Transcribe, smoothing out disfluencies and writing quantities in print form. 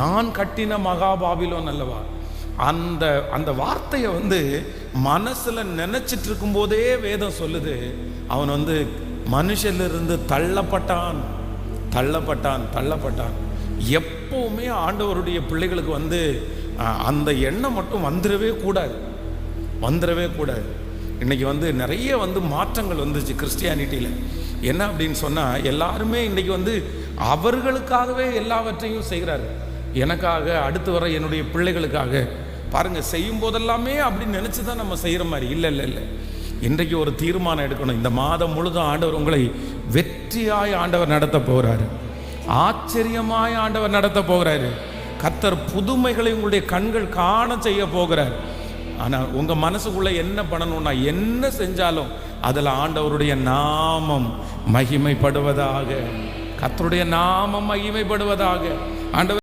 நான் கட்டின மகாபாபிலோன் அல்லவா. அந்த அந்த வார்த்தையை மனசுல நினைச்சிட்டு இருக்கும் போதே வேதம் சொல்லுது, அவன் மனுஷனிலிருந்து தள்ளப்பட்டான் தள்ளப்பட்டான் தள்ளப்பட்டான். எப்பவுமே ஆண்டவருடைய பிள்ளைகளுக்கு அந்த எண்ணம் மட்டும் வந்துடவே கூடாது, வந்துடவே கூடாது. இன்னைக்கு நிறைய மாற்றங்கள் வந்துச்சு கிறிஸ்டியானிட்டியில். என்ன அப்படின்னு சொன்னால், எல்லாருமே இன்னைக்கு அவர்களுக்காகவே எல்லாவற்றையும் செய்கிறாரு. எனக்காக, அடுத்து வர என்னுடைய பிள்ளைகளுக்காக. பாருங்கள், செய்யும் போதெல்லாமே அப்படின்னு நினச்சி தான் நம்ம செய்கிற மாதிரி இல்லை இல்லை இல்லை. இன்றைக்கு ஒரு தீர்மானம் எடுக்கணும். இந்த மாதம் முழுதும் ஆண்டவர் உங்களை வெற்றியாய் ஆண்டவர் நடத்த போகிறாரு, ஆச்சரியமாய் ஆண்டவர் நடத்த போகிறாரு. கர்த்தர் புதுமைகளை உங்களுடைய கண்கள் காண செய்ய போகிறார். ஆனால் உங்கள் மனசுக்குள்ளே என்ன பண்ணணும்னா, என்ன செஞ்சாலும் அதில் ஆண்டவருடைய நாமம் மகிமைப்படுவதாக, கர்த்தருடைய நாமம் மகிமைப்படுவதாக. ஆண்டவர்